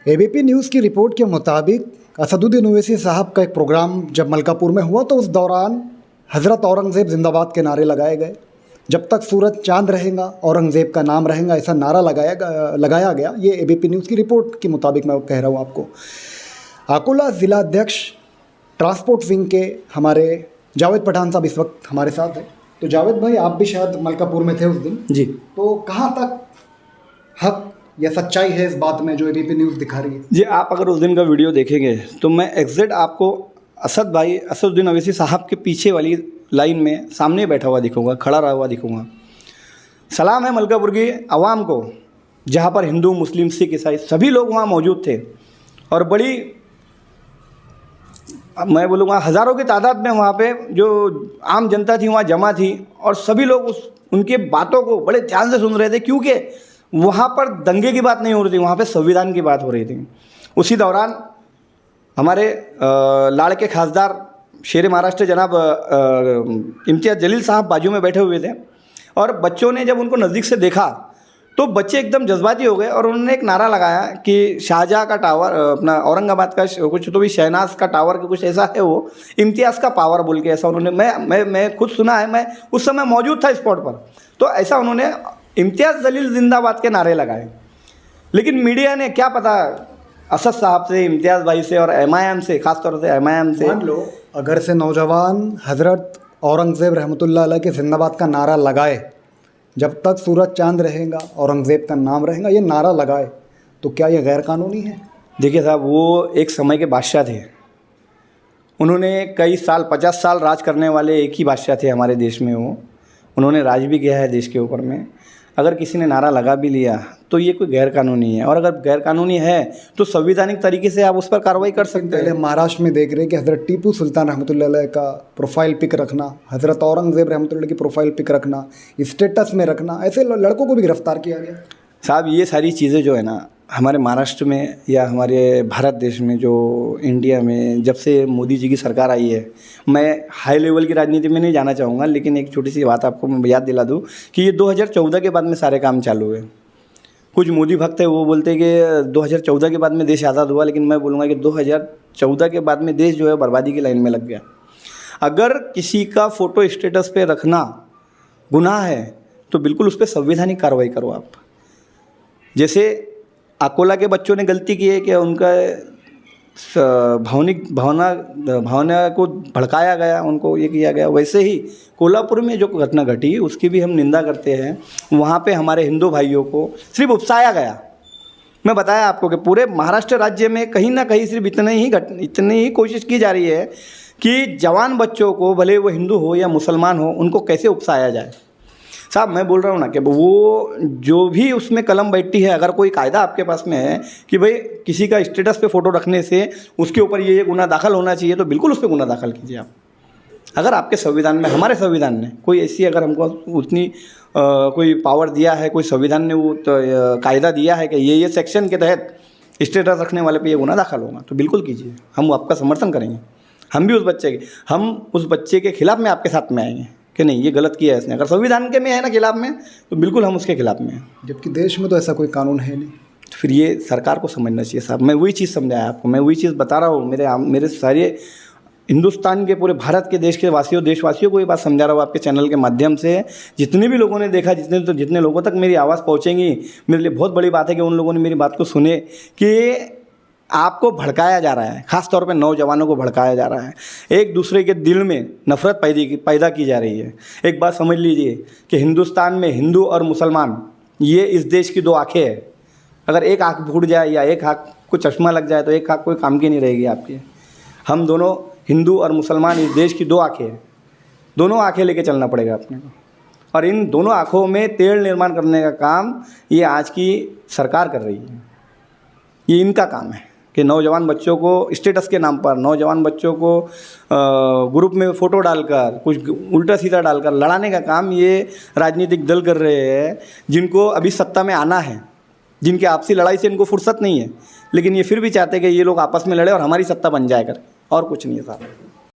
ABP news की report के मुताबिक असदुद्दीन ओवैसी साहब का एक प्रोग्राम जब मलकापुर में हुआ तो उस दौरान हज़रत औरंगज़ेब जिंदाबाद के नारे लगाए गए। जब तक सूरज चांद रहेगा औरंगज़ेब का नाम रहेगा, ऐसा नारा लगाया गया। ये एबीपी न्यूज़ की रिपोर्ट के मुताबिक मैं कह रहा हूँ आपको। अकोला ज़िलाध्यक्ष ट्रांसपोर्ट विंग के हमारे जावेद पठान साहब इस वक्त हमारे साथ हैं। तो जावेद भाई, आप भी शायद मलकापुर में थे उस दिन जी। तो कहाँ तक हक या सच्चाई है इस बात में जो एबीपी न्यूज़ दिखा रही है? जी, आप अगर उस दिन का वीडियो देखेंगे तो मैं एग्जैक्ट आपको असदुद्दीन ओवैसी साहब के पीछे वाली लाइन में सामने बैठा हुआ दिखूंगा, खड़ा रहा हुआ दिखूंगा। सलाम है मलकापुर की आवाम को, जहाँ पर हिंदू, मुस्लिम, सिख, ईसाई सभी लोग वहाँ मौजूद थे और बड़ी, मैं बोलूँगा हज़ारों की तादाद में वहाँ पे जो आम जनता थी वहाँ जमा थी और सभी लोग उनके बातों को बड़े ध्यान से सुन रहे थे, क्योंकि वहाँ पर दंगे की बात नहीं हो रही थी, वहाँ पे संविधान की बात हो रही थी। उसी दौरान हमारे लाड़के खासदार शेर महाराष्ट्र जनाब इम्तियाज़ जलील साहब बाजू में बैठे हुए थे और बच्चों ने जब उनको नज़दीक से देखा तो बच्चे एकदम जज्बाती हो गए और उन्होंने एक नारा लगाया कि शाहजहाँ का टावर, अपना औरंगाबाद का कुछ तो भी शहनाज का टावर का कुछ ऐसा है, वो इम्तियाज़ का पावर बोल के ऐसा उन्होंने, मैं खुद सुना है, मैं उस समय मौजूद था स्पॉट पर। तो ऐसा उन्होंने इम्तियाज़ जलील जिंदाबाद के नारे लगाए। लेकिन मीडिया ने क्या पता असद साहब से, इम्तियाज़ भाई से और एमआईएम से, ख़ासतौर से एमआईएम से, मान लो अगर से नौजवान हज़रत औरंगज़ेब रहमतुल्लाह अलैह के जिंदाबाद का नारा लगाए, जब तक सूरज चांद रहेगा औरंगज़ेब का नाम रहेगा, ये नारा लगाए, तो क्या ये गैर कानूनी है? देखिए साहब, वो एक समय के बादशाह थे। उन्होंने कई साल, 50 साल राज करने वाले एक ही बादशाह थे हमारे देश में। उन्होंने राज भी किया है देश के ऊपर में। अगर किसी ने नारा लगा भी लिया तो ये कोई गैर कानूनी है, और अगर गैर कानूनी है तो संवैधानिक तरीके से आप उस पर कार्रवाई कर सकते हैं। पहले महाराष्ट्र में देख रहे कि हज़रत टीपू सुल्तान रहमतुल्लाह अलैह का प्रोफाइल पिक रखना, हज़रत औरंगज़ेब रहमतुल्लाह की प्रोफाइल पिक रखना, स्टेटस में रखना, ऐसे लड़कों को भी गिरफ्तार किया गया। साहब, ये सारी चीज़ें जो है ना, हमारे महाराष्ट्र में या हमारे भारत देश में, जो इंडिया में जब से मोदी जी की सरकार आई है, मैं हाई लेवल की राजनीति में नहीं जाना चाहूँगा, लेकिन एक छोटी सी बात आपको मैं याद दिला दूँ कि ये 2014 के बाद में सारे काम चालू हुए। कुछ मोदी भक्त है वो बोलते हैं कि 2014 के बाद में देश आज़ाद हुआ, लेकिन मैं बोलूँगा कि 2014 के बाद में देश जो है बर्बादी की लाइन में लग गया। अगर किसी का फ़ोटो स्टेटस पे रखना गुनाह है तो बिल्कुल उस पर संवैधानिक कार्रवाई करो आप। जैसे अकोला के बच्चों ने गलती की है कि उनका भावना को भड़काया गया, उनको ये किया गया, वैसे ही कोल्हापुर में जो घटना घटी उसकी भी हम निंदा करते हैं। वहाँ पे हमारे हिंदू भाइयों को सिर्फ उकसाया गया। मैं बताया आपको कि पूरे महाराष्ट्र राज्य में कहीं ना कहीं सिर्फ इतनी ही कोशिश की जा रही है कि जवान बच्चों को, भले वो हिंदू हो या मुसलमान हो, उनको कैसे उकसाया जाए। साहब, मैं बोल रहा हूँ ना कि वो जो भी उसमें कलम बैठती है, अगर कोई कायदा आपके पास में है कि भाई किसी का स्टेटस पे फ़ोटो रखने से उसके ऊपर ये गुनाह दाखिल होना चाहिए, तो बिल्कुल उस पर गुनाह दाखिल कीजिए आप। अगर आपके संविधान में, हमारे संविधान ने कोई ऐसी, अगर हमको उतनी कोई पावर दिया है, कोई संविधान ने वो कायदा दिया है कि ये सेक्शन के तहत स्टेटस रखने वाले पे ये गुनाह दाखिल होगा, तो बिल्कुल कीजिए, हम आपका समर्थन करेंगे। हम भी उस बच्चे के खिलाफ़ में आपके साथ में आएंगे कि नहीं, ये गलत किया है इसने। अगर संविधान के में है ना खिलाफ में, तो बिल्कुल हम उसके खिलाफ में हैं। जबकि देश में तो ऐसा कोई कानून है नहीं। तो फिर ये सरकार को समझना चाहिए साहब। मैं वही चीज़ समझाया आपको, मैं वही चीज़ बता रहा हूँ। मेरे सारे हिंदुस्तान के, पूरे भारत के, देश के वासियों, देशवासियों को ये बात समझा रहा हूँ आपके चैनल के माध्यम से। जितने भी लोगों ने देखा, जितने लोगों तक मेरी आवाज़ पहुँचेंगी, मेरे लिए बहुत बड़ी बात है कि उन लोगों ने मेरी बात को सुने कि आपको भड़काया जा रहा है, ख़ास तौर पे नौजवानों को भड़काया जा रहा है, एक दूसरे के दिल में नफ़रत पैदा की जा रही है। एक बात समझ लीजिए कि हिंदुस्तान में हिंदू और मुसलमान, ये इस देश की दो आँखें हैं। अगर एक आँख फूट जाए या एक आँख को चश्मा लग जाए तो एक आँख कोई काम की नहीं रहेगी आपकी। हम दोनों हिंदू और मुसलमान इस देश की दो आँखें हैं, दोनों आँखें लेके चलना पड़ेगा अपने को। और इन दोनों आँखों में तेल निर्माण करने का काम ये आज की सरकार कर रही है। ये इनका काम है कि नौजवान बच्चों को स्टेटस के नाम पर, नौजवान बच्चों को ग्रुप में फ़ोटो डालकर, कुछ उल्टा सीधा डालकर लड़ाने का काम ये राजनीतिक दल कर रहे हैं, जिनको अभी सत्ता में आना है, जिनके आपसी लड़ाई से इनको फुर्सत नहीं है, लेकिन ये फिर भी चाहते हैं कि ये लोग आपस में लड़े और हमारी सत्ता बन जाए कर, और कुछ नहीं है साहब।